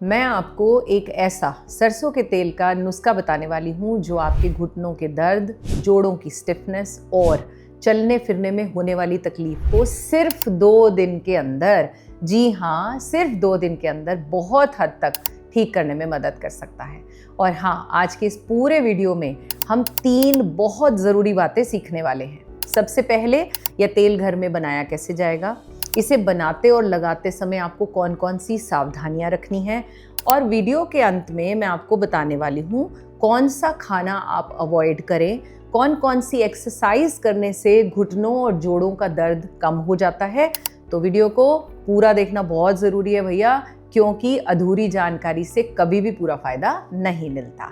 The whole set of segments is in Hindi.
मैं आपको एक ऐसा सरसों के तेल का नुस्खा बताने वाली हूँ जो आपके घुटनों के दर्द, जोड़ों की स्टिफनेस और चलने फिरने में होने वाली तकलीफ को सिर्फ 2 दिन के अंदर, जी हाँ, सिर्फ 2 दिन के अंदर बहुत हद तक ठीक करने में मदद कर सकता है। और हाँ, आज के इस पूरे वीडियो में हम 3 बहुत ज़रूरी बातें सीखने वाले हैं। सबसे पहले, यह तेल घर में बनाया कैसे जाएगा, इसे बनाते और लगाते समय आपको कौन कौन सी सावधानियां रखनी है, और वीडियो के अंत में मैं आपको बताने वाली हूँ कौन सा खाना आप अवॉइड करें, कौन कौन सी एक्सरसाइज करने से घुटनों और जोड़ों का दर्द कम हो जाता है। तो वीडियो को पूरा देखना बहुत ज़रूरी है भैया, क्योंकि अधूरी जानकारी से कभी भी पूरा फायदा नहीं मिलता।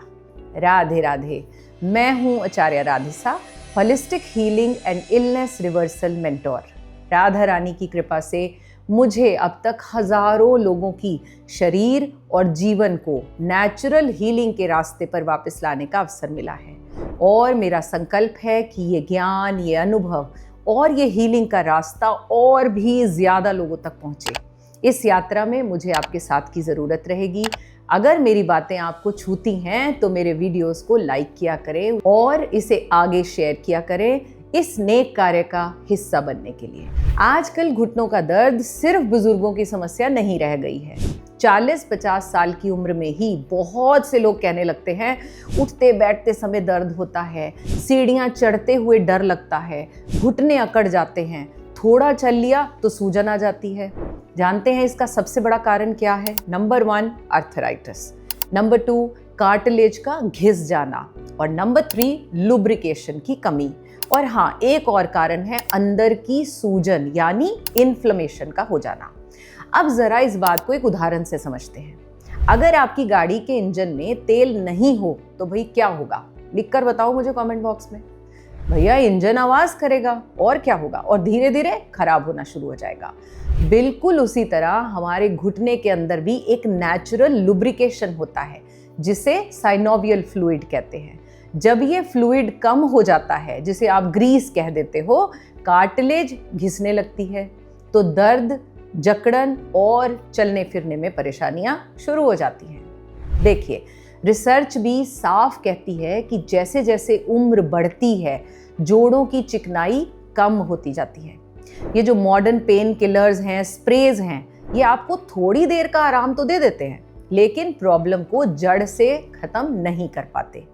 राधे राधे। मैं हूँ Acharya Radhisa, holistic healing and illness reversal mentor. Radha Rani की कृपा से मुझे अब तक हजारों लोगों की शरीर और जीवन को नेचुरल हीलिंग के रास्ते पर वापस लाने का अवसर मिला है, और मेरा संकल्प है कि ये ज्ञान, ये अनुभव और ये हीलिंग का रास्ता और भी ज़्यादा लोगों तक पहुँचे। इस यात्रा में मुझे आपके साथ की ज़रूरत रहेगी। अगर मेरी बातें आपको छूती हैं तो मेरे वीडियोस को लाइक किया करें और इसे आगे शेयर किया करें इस नेक कार्य का हिस्सा बनने के लिए। आजकल घुटनों का दर्द सिर्फ बुजुर्गों की समस्या नहीं रह गई है। 40-50 साल की उम्र में ही बहुत से लोग कहने लगते हैं, उठते बैठते समय दर्द होता है, सीढ़ियाँ चढ़ते हुए डर लगता है, घुटने अकड़ जाते हैं, थोड़ा चल लिया तो सूजन आ जाती है। जानते हैं इसका सबसे बड़ा कारण क्या है? Number 1, arthritis. नंबर 2, कार्टिलेज का घिस जाना। और नंबर 3, लुब्रिकेशन की कमी। और हाँ, एक और कारण है अंदर की सूजन यानी इन्फ्लेमेशन का हो जाना। अब जरा इस बात को एक उदाहरण से समझते हैं। अगर आपकी गाड़ी के इंजन में तेल नहीं हो तो भाई क्या होगा? लिखकर बताओ मुझे कमेंट बॉक्स में। भैया, इंजन आवाज करेगा और क्या होगा, और धीरे धीरे खराब होना शुरू हो जाएगा। बिल्कुल उसी तरह हमारे घुटने के अंदर भी एक नेचुरल लुब्रिकेशन होता है जिसे साइनोवियल फ्लूइड कहते हैं। जब ये फ्लूइड कम हो जाता है, जिसे आप ग्रीस कह देते हो, कार्टिलेज घिसने लगती है, तो दर्द, जकड़न और चलने फिरने में परेशानियां शुरू हो जाती हैं। देखिए, रिसर्च भी साफ कहती है कि जैसे जैसे उम्र बढ़ती है, जोड़ों की चिकनाई कम होती जाती है। ये जो मॉडर्न पेन किलर्स हैं, स्प्रेज हैं, ये आपको थोड़ी देर का आराम तो दे देते हैं, लेकिन प्रॉब्लम को जड़ से खत्म नहीं कर पाते।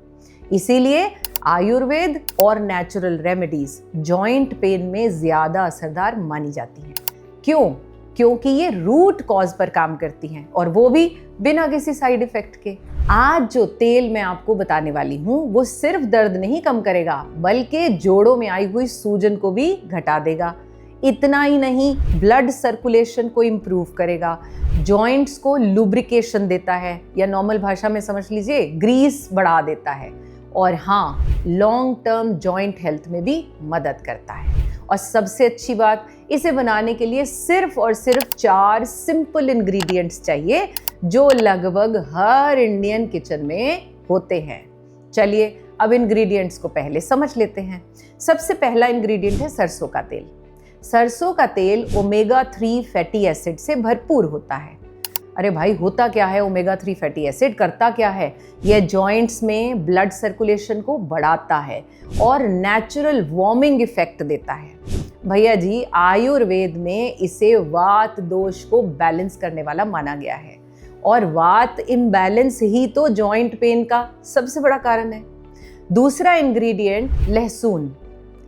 इसीलिए आयुर्वेद और नेचुरल रेमेडीज जॉइंट पेन में ज्यादा असरदार मानी जाती हैं। क्यों? क्योंकि ये रूट कॉज पर काम करती हैं, और वो भी बिना किसी साइड इफेक्ट के। आज जो तेल मैं आपको बताने वाली हूँ वो सिर्फ दर्द नहीं कम करेगा, बल्कि जोड़ों में आई हुई सूजन को भी घटा देगा। इतना ही नहीं, ब्लड सर्कुलेशन को इम्प्रूव करेगा, जॉइंट्स को लुब्रिकेशन देता है, या नॉर्मल भाषा में समझ लीजिए ग्रीस बढ़ा देता है, और हाँ, लॉन्ग टर्म जॉइंट हेल्थ में भी मदद करता है। और सबसे अच्छी बात, इसे बनाने के लिए सिर्फ और सिर्फ 4 सिंपल इंग्रेडिएंट्स चाहिए जो लगभग हर इंडियन किचन में होते हैं। चलिए अब इंग्रेडिएंट्स को पहले समझ लेते हैं। सबसे पहला इंग्रेडिएंट है सरसों का तेल। सरसों का तेल ओमेगा 3 फैटी एसिड से भरपूर होता है। अरे भाई, होता क्या है ओमेगा 3 फैटी एसिड? करता क्या है? यह जॉइंट्स में ब्लड सर्कुलेशन को बढ़ाता है और नेचुरल वार्मिंग इफेक्ट देता है। भैया जी, आयुर्वेद में इसे वात दोष को बैलेंस करने वाला माना गया है, और वात इम्बैलेंस ही तो जॉइंट पेन का सबसे बड़ा कारण है। दूसरा इंग्रेडिएंट लहसुन।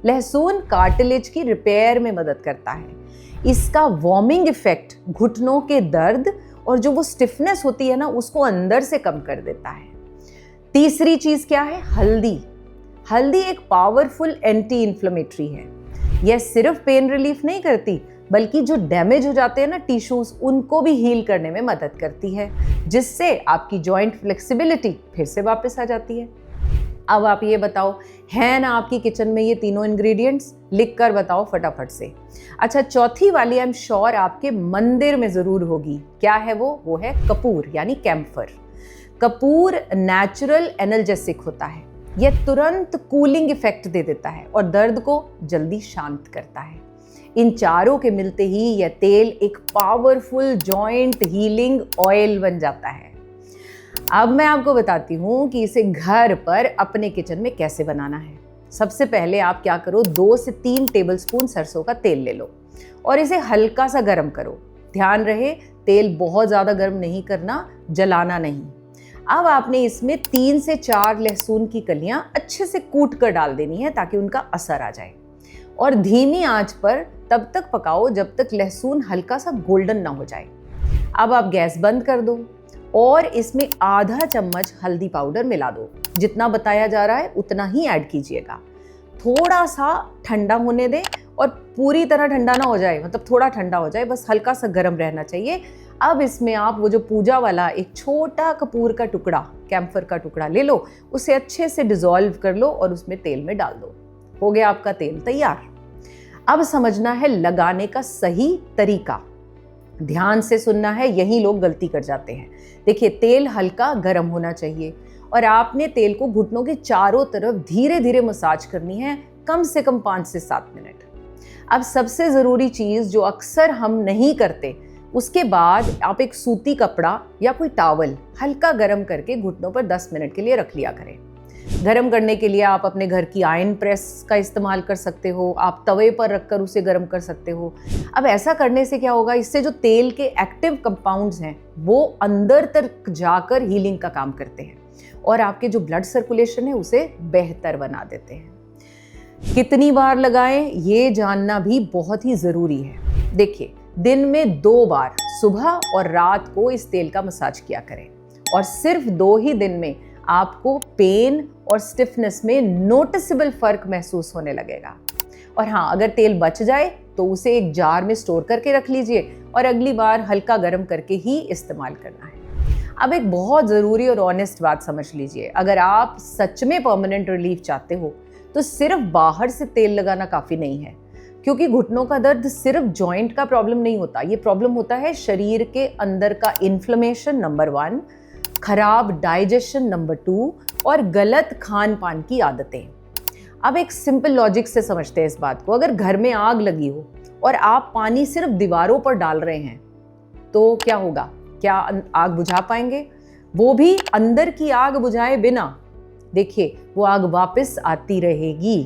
लहसुन कार्टिलेज की रिपेयर में मदद करता है। इसका वार्मिंग इफेक्ट घुटनों के दर्द और जो वो स्टिफनेस होती है ना, उसको अंदर से कम कर देता है। तीसरी चीज क्या है? हल्दी। हल्दी एक पावरफुल एंटी इन्फ्लेमेटरी है। यह सिर्फ पेन रिलीफ नहीं करती, बल्कि जो डैमेज हो जाते हैं ना टिश्यूज, उनको भी हील करने में मदद करती है, जिससे आपकी जॉइंट फ्लेक्सिबिलिटी फिर से वापस आ जाती है। अब आप ये बताओ, है ना आपकी किचन में ये तीनों इंग्रेडिएंट्स? लिख कर बताओ फटाफट से। अच्छा, चौथी वाली आई एम श्योर आपके मंदिर में जरूर होगी। क्या है वो? वो है कपूर यानी कैम्फर। कपूर नेचुरल एनाल्जेसिक होता है। यह तुरंत कूलिंग इफेक्ट दे देता है और दर्द को जल्दी शांत करता है। इन चारों के मिलते ही यह तेल एक पावरफुल जॉइंट हीलिंग ऑयल बन जाता है। अब मैं आपको बताती हूँ कि इसे घर पर अपने किचन में कैसे बनाना है। सबसे पहले आप क्या करो, 2 से 3 टेबलस्पून सरसों का तेल ले लो और इसे हल्का सा गर्म करो। ध्यान रहे तेल बहुत ज़्यादा गर्म नहीं करना, जलाना नहीं। अब आपने इसमें 3 से 4 लहसुन की कलियां अच्छे से कूट कर डाल देनी है ताकि उनका असर आ जाए, और धीमी आंच पर तब तक पकाओ जब तक लहसुन हल्का सा गोल्डन ना हो जाए। अब आप गैस बंद कर दो और इसमें आधा चम्मच हल्दी पाउडर मिला दो। जितना बताया जा रहा है उतना ही ऐड कीजिएगा। थोड़ा सा ठंडा होने दें और पूरी तरह ठंडा ना हो जाए, मतलब थोड़ा ठंडा हो जाए, बस हल्का सा गर्म रहना चाहिए। अब इसमें आप वो जो पूजा वाला एक छोटा कपूर का टुकड़ा, कैम्फर का टुकड़ा ले लो, उसे अच्छे से डिसॉल्व कर लो और उसमें तेल में डाल दो। हो गया आपका तेल तैयार। अब समझना है लगाने का सही तरीका। ध्यान से सुनना है, यही लोग गलती कर जाते हैं। देखिए, तेल हल्का गर्म होना चाहिए और आपने तेल को घुटनों के चारों तरफ धीरे धीरे मसाज करनी है, कम से कम 5 से 7 मिनट। अब सबसे ज़रूरी चीज़ जो अक्सर हम नहीं करते, उसके बाद आप एक सूती कपड़ा या कोई टॉवल हल्का गर्म करके घुटनों पर 10 मिनट के लिए रख लिया करें। गर्म करने के लिए आप अपने घर की आयरन प्रेस का इस्तेमाल कर सकते हो, आप तवे पर रखकर उसे गर्म कर सकते हो। अब ऐसा करने से क्या होगा, इससे जो तेल के एक्टिव कंपाउंड्स हैं वो अंदर तक जाकर हीलिंग का काम करते हैं और आपके जो ब्लड सर्कुलेशन है उसे बेहतर बना देते हैं। कितनी बार लगाएं ये जानना भी बहुत ही ज़रूरी है। देखिए, दिन में 2 बार, सुबह और रात को इस तेल का मसाज किया करें और सिर्फ 2 ही दिन में आपको पेन और स्टिफनेस में नोटिसेबल फर्क महसूस होने लगेगा। और हाँ, अगर तेल बच जाए तो उसे एक जार में स्टोर करके रख लीजिए और अगली बार हल्का गर्म करके ही इस्तेमाल करना है। अब एक बहुत ज़रूरी और ऑनेस्ट बात समझ लीजिए, अगर आप सच में परमानेंट रिलीफ चाहते हो तो सिर्फ बाहर से तेल लगाना काफ़ी नहीं है, क्योंकि घुटनों का दर्द सिर्फ जॉइंट का प्रॉब्लम नहीं होता। ये प्रॉब्लम होता है शरीर के अंदर का इन्फ्लेमेशन नंबर 1, खराब डाइजेशन नंबर 2 और गलत खान पान की आदतें। अब एक सिंपल लॉजिक से समझते हैं इस बात को। अगर घर में आग लगी हो और आप पानी सिर्फ दीवारों पर डाल रहे हैं तो क्या होगा? क्या आग बुझा पाएंगे? वो भी अंदर की आग बुझाए बिना। देखिए, वो आग वापस आती रहेगी।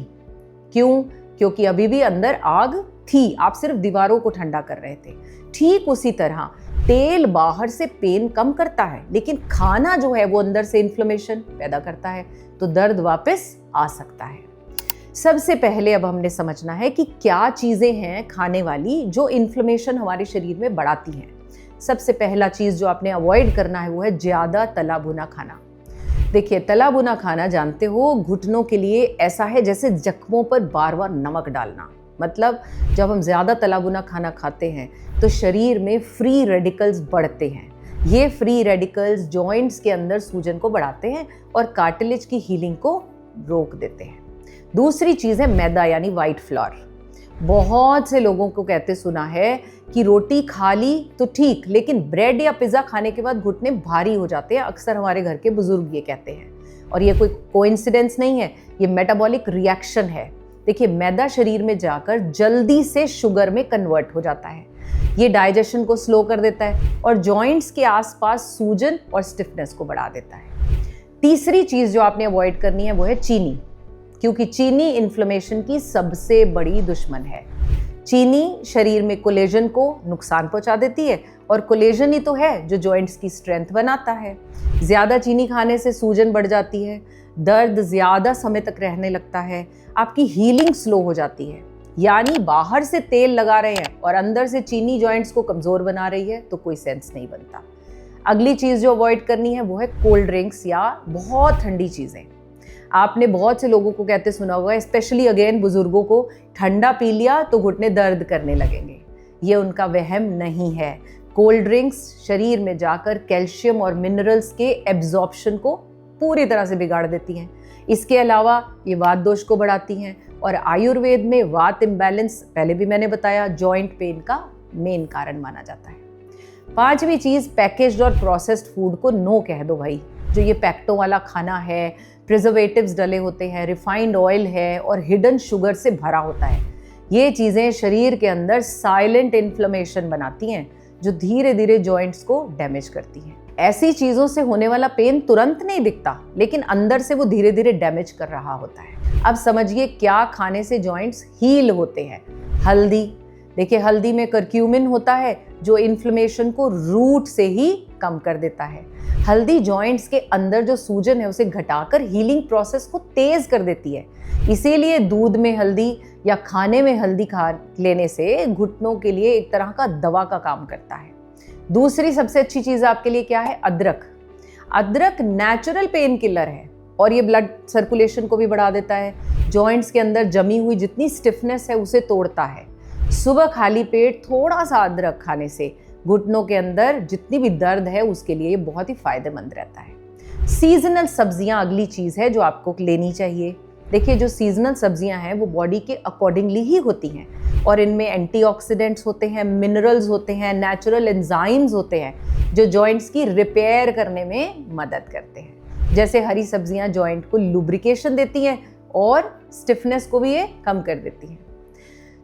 क्यों? क्योंकि अभी भी अंदर आग थी, आप सिर्फ दीवारों को ठंडा कर रहे थे। ठीक उसी तरह तेल बाहर से पेन कम करता है, लेकिन खाना जो है वो अंदर से इन्फ्लेमेशन पैदा करता है, तो दर्द वापस आ सकता है। सबसे पहले अब हमने समझना है कि क्या चीज़ें हैं खाने वाली जो इन्फ्लेमेशन हमारे शरीर में बढ़ाती हैं। सबसे पहला चीज़ जो आपने अवॉइड करना है वो है ज़्यादा तला भुना खाना। देखिए, तला भुना खाना जानते हो घुटनों के लिए ऐसा है जैसे जख्मों पर बार बार नमक डालना। मतलब जब हम ज़्यादा तला भुना खाना खाते हैं तो शरीर में फ्री रेडिकल्स बढ़ते हैं। ये फ्री रेडिकल्स जॉइंट्स के अंदर सूजन को बढ़ाते हैं और कार्टिलेज की हीलिंग को रोक देते हैं। दूसरी चीज़ है मैदा यानी वाइट फ्लोर। बहुत से लोगों को कहते सुना है कि रोटी खा ली तो ठीक, लेकिन ब्रेड या पिज़्ज़ा खाने के बाद घुटने भारी हो जाते हैं। अक्सर हमारे घर के बुजुर्ग ये कहते हैं, और ये कोई कोइंसिडेंस नहीं है, ये मेटाबॉलिक रिएक्शन है। देखिए, मैदा शरीर में जाकर जल्दी से शुगर में कन्वर्ट हो जाता है। ये डाइजेशन को स्लो कर देता है और जॉइंट्स के आसपास सूजन और स्टिफनेस को बढ़ा देता है। तीसरी चीज़ जो आपने अवॉइड करनी है वो है चीनी, क्योंकि चीनी इन्फ्लेमेशन की सबसे बड़ी दुश्मन है। चीनी शरीर में कोलेजन को नुकसान पहुंचा देती है और कोलेजन ही तो है जो जॉइंट्स की स्ट्रेंथ बनाता है। ज़्यादा चीनी खाने से सूजन बढ़ जाती है, दर्द ज़्यादा समय तक रहने लगता है, आपकी हीलिंग स्लो हो जाती है। यानी बाहर से तेल लगा रहे हैं और अंदर से चीनी जॉइंट्स को कमज़ोर बना रही है, तो कोई सेंस नहीं बनता। अगली चीज़ जो अवॉइड करनी है वो है कोल्ड ड्रिंक्स या बहुत ठंडी चीज़ें। आपने बहुत से लोगों को कहते सुना होगा, स्पेशली अगेन बुजुर्गों को, ठंडा पी लिया तो घुटने दर्द करने लगेंगे। ये उनका वहम नहीं है। कोल्ड ड्रिंक्स शरीर में जाकर कैल्शियम और मिनरल्स के एब्जॉर्प्शन को पूरी तरह से बिगाड़ देती हैं। इसके अलावा ये वात दोष को बढ़ाती हैं और आयुर्वेद में वात इम्बैलेंस, पहले भी मैंने बताया, जॉइंट पेन का मेन कारण माना जाता है। 5वीं चीज़, पैकेज्ड और प्रोसेस्ड फूड को नो कह दो भाई। जो ये पैक्टों वाला खाना है, प्रिजर्वेटिव्स डले होते हैं, रिफाइंड ऑयल है और हिडन शुगर से भरा होता है, ये चीज़ें शरीर के अंदर साइलेंट इन्फ्लेमेशन बनाती हैं जो धीरे धीरे जॉइंट्स को डैमेज करती हैं। ऐसी चीज़ों से होने वाला पेन तुरंत नहीं दिखता, लेकिन अंदर से वो धीरे धीरे डैमेज कर रहा होता है। अब समझिए क्या खाने से जॉइंट्स हील होते हैं। हल्दी, देखिए हल्दी में करक्यूमिन होता है जो इन्फ्लेमेशन को रूट से ही कम कर देता है। हल्दी जॉइंट्स के अंदर जो सूजन है उसे घटाकर हीलिंग प्रोसेस को तेज कर देती है। इसीलिए दूध में हल्दी या खाने में हल्दी खा लेने से घुटनों के लिए एक तरह का दवा का काम करता है। दूसरी सबसे अच्छी चीज़ आपके लिए क्या है? अदरक। अदरक नेचुरल पेन किलर है और ये ब्लड सर्कुलेशन को भी बढ़ा देता है। जॉइंट्स के अंदर जमी हुई जितनी स्टिफनेस है उसे तोड़ता है। सुबह खाली पेट थोड़ा सा अदरक खाने से घुटनों के अंदर जितनी भी दर्द है उसके लिए ये बहुत ही फायदेमंद रहता है। सीजनल सब्जियां अगली चीज़ है जो आपको लेनी चाहिए। देखिए जो सीजनल सब्जियां हैं वो बॉडी के अकॉर्डिंगली ही होती हैं और इनमें एंटीऑक्सीडेंट्स होते हैं, मिनरल्स होते हैं, नेचुरल एंजाइम्स होते हैं जो जॉइंट्स की रिपेयर करने में मदद करते हैं। जैसे हरी सब्जियां जॉइंट को लुब्रिकेशन देती हैं और स्टिफनेस को भी ये कम कर देती हैं।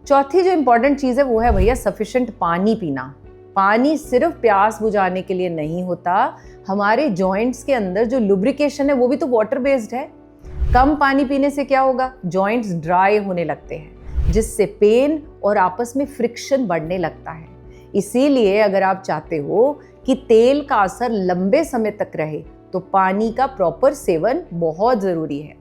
चौथी जो इम्पॉर्टेंट चीज़ है वो है भैया सफिशिएंट पानी पीना। पानी सिर्फ प्यास बुझाने के लिए नहीं होता, हमारे जॉइंट्स के अंदर जो लुब्रिकेशन है वो भी तो वाटर बेस्ड है। कम पानी पीने से क्या होगा? जॉइंट्स ड्राई होने लगते हैं जिससे पेन और आपस में फ्रिक्शन बढ़ने लगता है। इसीलिए अगर आप चाहते हो कि तेल का असर लंबे समय तक रहे तो पानी का प्रॉपर सेवन बहुत ज़रूरी है।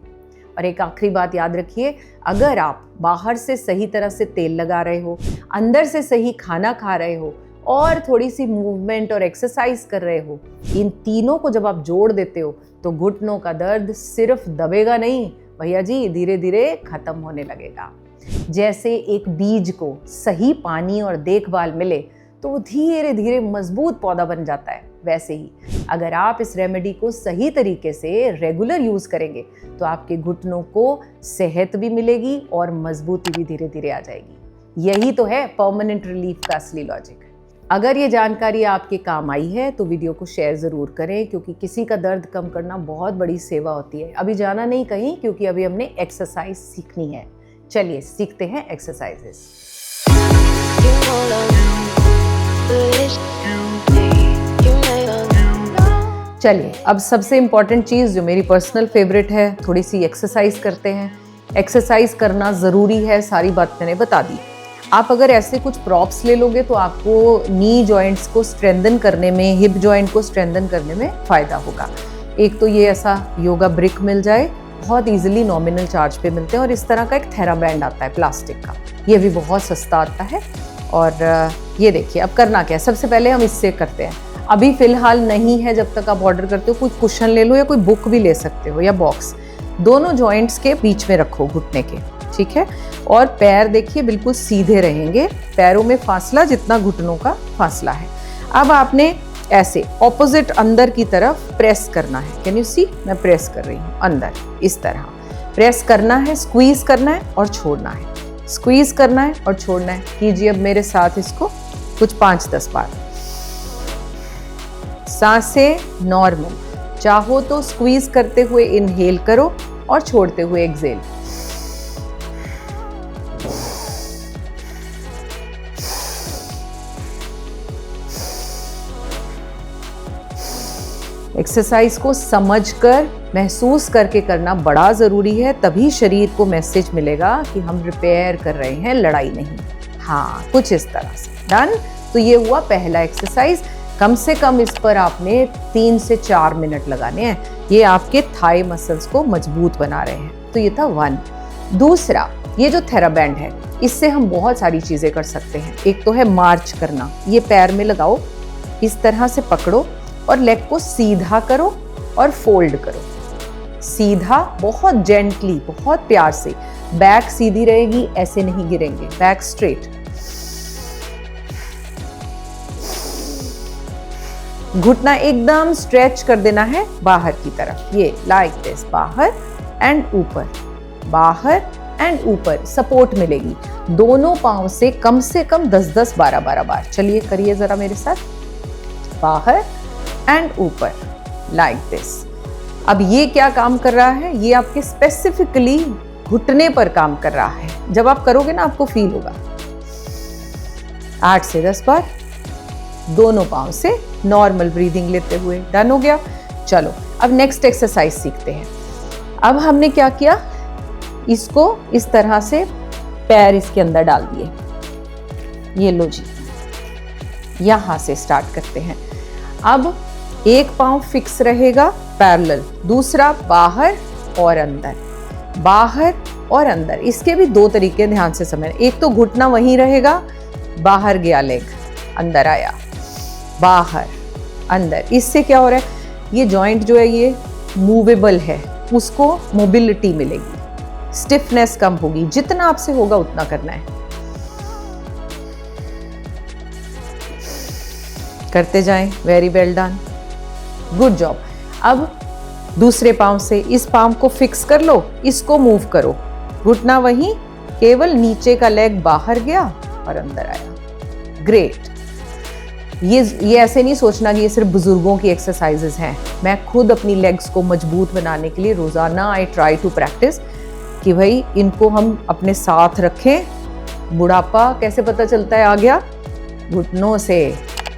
और एक आखिरी बात याद रखिए, अगर आप बाहर से सही तरह से तेल लगा रहे हो, अंदर से सही खाना खा रहे हो और थोड़ी सी मूवमेंट और एक्सरसाइज कर रहे हो, इन तीनों को जब आप जोड़ देते हो तो घुटनों का दर्द सिर्फ दबेगा नहीं भैया जी, धीरे धीरे खत्म होने लगेगा। जैसे एक बीज को सही पानी और देखभाल मिले तो वो धीरे धीरे मजबूत पौधा बन जाता है, वैसे ही अगर आप इस रेमेडी को सही तरीके से रेगुलर यूज़ करेंगे तो आपके घुटनों को सेहत भी मिलेगी और मजबूती भी धीरे धीरे आ जाएगी। यही तो है परमानेंट रिलीफ का असली लॉजिक। अगर ये जानकारी आपके काम आई है तो वीडियो को शेयर ज़रूर करें, क्योंकि किसी का दर्द कम करना बहुत बड़ी सेवा होती है। अभी जाना नहीं कहीं, क्योंकि अभी हमने एक्सरसाइज सीखनी है। चलिए सीखते हैं एक्सरसाइजेस। चलिए अब सबसे इम्पॉर्टेंट चीज़ जो मेरी पर्सनल फेवरेट है, थोड़ी सी एक्सरसाइज करते हैं। एक्सरसाइज करना ज़रूरी है, सारी बात मैंने बता दी। आप अगर ऐसे कुछ प्रॉप्स ले लोगे तो आपको नी जॉइंट्स को स्ट्रेंथन करने में, हिप जॉइंट को स्ट्रेंथन करने में फ़ायदा होगा। एक तो ये ऐसा योगा ब्रिक मिल जाए, बहुत इजीली नॉमिनल चार्ज पे मिलते हैं, और इस तरह का एक थेराबैंड आता है प्लास्टिक का, ये भी बहुत सस्ता आता है। और ये देखिए अब करना क्या है, सबसे पहले हम इससे करते हैं। अभी फ़िलहाल नहीं है, जब तक आप ऑर्डर करते हो कोई कुशन ले लो या कोई बुक भी ले सकते हो या बॉक्स। दोनों जॉइंट्स के बीच में रखो घुटने के, ठीक है। और पैर देखिए बिल्कुल सीधे रहेंगे, पैरों में फासला जितना घुटनों का फासला है। अब आपने ऐसे ऑपोजिट अंदर की तरफ प्रेस करना है। कैन यू सी, मैं प्रेस कर रही हूँ अंदर, इस तरह प्रेस करना है, स्क्वीज करना है और छोड़ना है, स्क्वीज करना है और छोड़ना है। कीजिए अब मेरे साथ इसको कुछ 5-10 बार। सांसें नॉर्मल, चाहो तो स्क्वीज करते हुए इनहेल करो और छोड़ते हुए एक्सहेल। एक्सरसाइज को समझकर, महसूस करके करना बड़ा ज़रूरी है, तभी शरीर को मैसेज मिलेगा कि हम रिपेयर कर रहे हैं, लड़ाई नहीं। हाँ, कुछ इस तरह से। डन। तो ये हुआ पहला एक्सरसाइज। कम से कम इस पर आपने 3 से 4 मिनट लगाने हैं। ये आपके थाई मसल्स को मजबूत बना रहे हैं। तो ये था 1। दूसरा, ये जो थेराबैंड है, इससे हम बहुत सारी चीज़ें कर सकते हैं। एक तो है मार्च करना। ये पैर में लगाओ, इस तरह से पकड़ो और लेग को सीधा करो और फोल्ड करो। सीधा, बहुत जेंटली, बहुत प्यार से। बैक सीधी रहेगी, ऐसे नहीं गिरेंगे, बैक स्ट्रेट। घुटना एकदम स्ट्रेच कर देना है बाहर की तरफ, ये लाइक दिस, बाहर एंड ऊपर, बाहर एंड ऊपर। सपोर्ट मिलेगी दोनों पांव से कम 10-10, 12-12 बार। चलिए करिए जरा मेरे साथ, बाहर एंड ऊपर, लाइक दिस। अब ये क्या काम कर रहा है, ये आपके स्पेसिफिकली घुटने पर काम कर रहा है। जब आप करोगे ना आपको फील होगा। 8 से 10 बार दोनों पांव से नॉर्मल ब्रीदिंग लेते हुए। डन हो गया। चलो अब नेक्स्ट एक्सरसाइज सीखते हैं। अब हमने क्या किया, इसको इस तरह से पैर इसके अंदर डाल दिए। ये लो जी, यहां से स्टार्ट करते हैं। अब एक पांव फिक्स रहेगा पैरेलल, दूसरा बाहर और अंदर, बाहर और अंदर। इसके भी 2 तरीके ध्यान से समझना। एक तो घुटना वहीं रहेगा, बाहर गया लेग, अंदर आया, बाहर अंदर। इससे क्या हो रहा है, ये जॉइंट जो है ये मूवेबल है, उसको मोबिलिटी मिलेगी, स्टिफनेस कम होगी। जितना आपसे होगा उतना करना है। करते जाएं। Very well done, good job. अब दूसरे पांव से इस पांव को फिक्स कर लो, इसको मूव करो, घुटना वहीं, केवल नीचे का लेग बाहर गया और अंदर आया। ग्रेट। ये ऐसे नहीं सोचना कि ये सिर्फ बुजुर्गों की एक्सरसाइजेस हैं। मैं खुद अपनी लेग्स को मजबूत बनाने के लिए रोजाना आई ट्राई टू प्रैक्टिस कि भाई इनको हम अपने साथ रखें। बुढ़ापा कैसे पता चलता है आ गया, घुटनों से।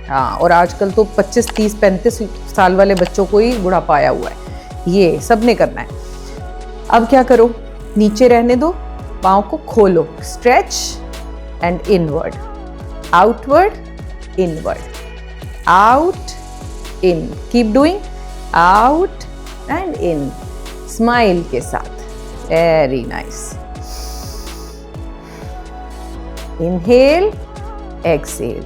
हाँ, और आजकल तो 25, 30, 35 साल वाले बच्चों को ही बुढ़ापा आया हुआ है। ये सब ने करना है। अब क्या करो, नीचे रहने दो, पाँव को खोलो, stretch and inward, outward, inward, out, in. Keep doing, out and in, smile के साथ। Very nice. Inhale, exhale,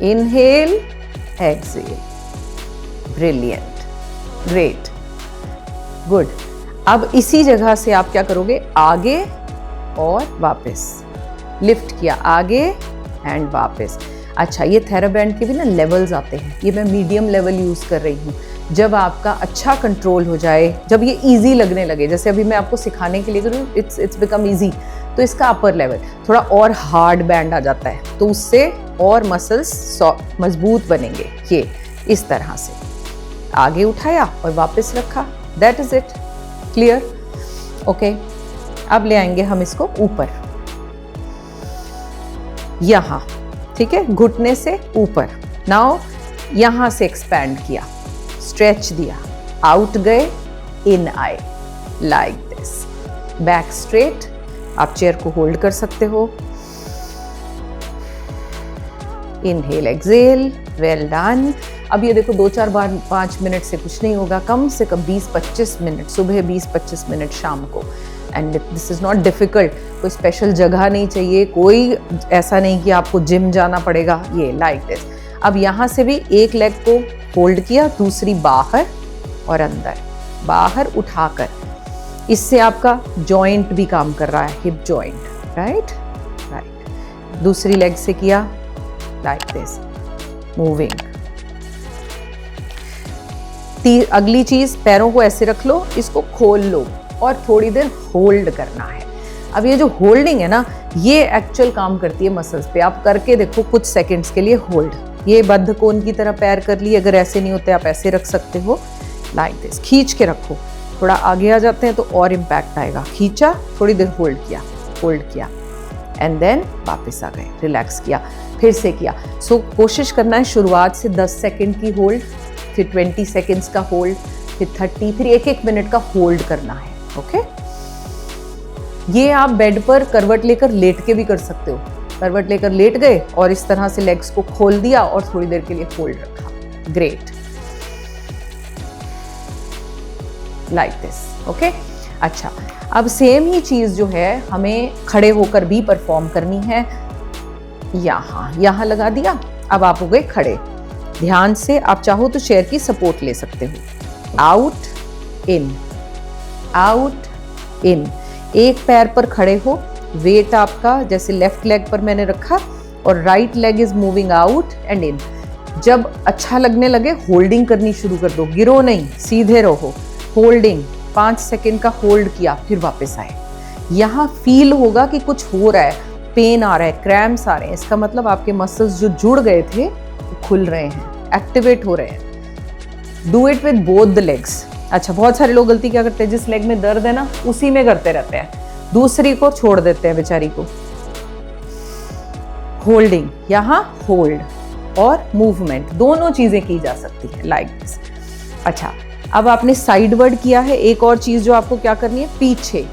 inhale, exhale. Brilliant, great, good. अब इसी जगह से आप क्या करोगे, आगे और वापस, लिफ्ट किया, आगे एंड वापस। अच्छा, ये थेराबैंड के भी ना लेवल्स आते हैं, ये मैं मीडियम लेवल यूज कर रही हूँ। जब आपका अच्छा कंट्रोल हो जाए, जब ये इजी लगने लगे, जैसे अभी मैं आपको सिखाने के लिए करूँ, इट्स बिकम इजी, तो इसका अपर लेवल थोड़ा और हार्ड बैंड आ जाता है, तो उससे और मसल्स मजबूत बनेंगे। ये इस तरह से आगे उठाया और वापस रखा, that is it. Clear? Okay. अब ले आएंगे हम इसको ऊपर, यहां, ठीक है, घुटने से ऊपर। नाउ यहां से एक्सपैंड किया, स्ट्रेच दिया, आउट गए, इन आए, लाइक दिस। बैक स्ट्रेट, आप चेयर को होल्ड कर सकते हो। Inhale, exhale, well done. अब ये देखो 2-4 बार 5 मिनट से कुछ नहीं होगा, कम से कम 20-25 मिनट, सुबह 20-25 मिनट, शाम को। And this is not difficult. कोई स्पेशल जगह नहीं चाहिए, कोई ऐसा नहीं कि आपको जिम जाना पड़ेगा। ये लाइक दिस। अब यहाँ से भी एक लेग को होल्ड किया, दूसरी बाहर और अंदर, बाहर उठाकर। इससे आपका जॉइंट भी काम कर रहा है, हिप जॉइंट, राइट राइट। दूसरी लेग से किया, लाइक दिस, मूविंग। अगली चीज, पैरों को ऐसे रख लो, इसको खोल लो और थोड़ी देर होल्ड करना है। अब ये जो होल्डिंग है ना, ये एक्चुअल काम करती है मसल्स पे। आप करके देखो कुछ सेकंड्स के लिए होल्ड। ये बद्ध कोण की तरह पैर कर लिए, अगर ऐसे नहीं होते आप ऐसे रख सकते हो, लाइक दिस। खींच के रखो, थोड़ा आगे आ जाते हैं तो और इम्पैक्ट आएगा। खींचा, थोड़ी देर होल्ड किया एंड देन वापस आ गए, रिलैक्स किया, फिर से किया। सो कोशिश करना है शुरुआत से 10 सेकेंड की होल्ड, फिर 20 सेकेंड्स का होल्ड, फिर 30, फिर 1-1 मिनट का होल्ड करना है। ओके। ये आप बेड पर करवट लेकर लेट के भी कर सकते हो। करवट लेकर लेट गए और इस तरह से लेग्स को खोल दिया और थोड़ी देर के लिए होल्ड रखा। Great, like this. ओके। अच्छा, अब सेम ही चीज जो है हमें खड़े होकर भी परफॉर्म करनी है। यहां लगा दिया। अब आप हो गए खड़े। ध्यान से, आप चाहो तो चेयर की सपोर्ट ले सकते हो। आउट, इन, आउट, इन। एक पैर पर खड़े हो, वेट आपका जैसे लेफ्ट लेग पर मैंने रखा और right leg is moving out and इन। जब अच्छा लगने लगे होल्डिंग करनी शुरू कर दो, गिरो नहीं, सीधे रहो। होल्डिंग, 5 सेकेंड का होल्ड किया, फिर वापस आए। यहाँ फील होगा कि कुछ हो रहा है, पेन आ रहा है, क्रैम्प्स आ रहे हैं, इसका मतलब आपके मसल्स जो जुड़ गए थे खुल रहे हैं, एक्टिवेट हो रहे हैं। Do it with both the legs. अच्छा, बहुत सारे लोग गलती क्या करते हैं, जिस लेग में दर्द है ना उसी में करते रहते हैं। दूसरी को छोड़ देते हैं बेचारी को। होल्डिंग, यहाँ होल्ड और मूवमेंट दोनों चीजें की जा सकती है लाइक दिस। अच्छा, अब आपने साइडवर्ड किया है। एक और चीज जो आपको क्या करनी है, पीछे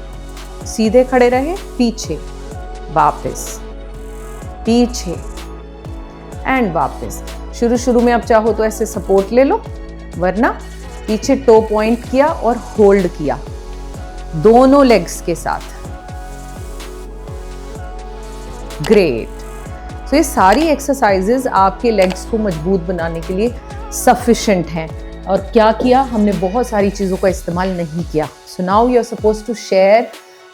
सीधे खड़े रहे, पीछे वापस, पीछे एंड वापस। शुरू में आप चाहो तो ऐसे सपोर्ट ले लो, वरना पीछे टो पॉइंट किया और होल्ड किया दोनों लेग्स के साथ। ग्रेट। तो ये सारी एक्सरसाइजेज आपके लेग्स को मजबूत बनाने के लिए सफिशिएंट हैं। और क्या किया हमने, बहुत सारी चीज़ों का इस्तेमाल नहीं किया। So now you are supposed to share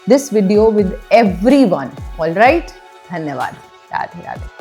this video with everyone. Alright, धन्यवाद। राधे राधे।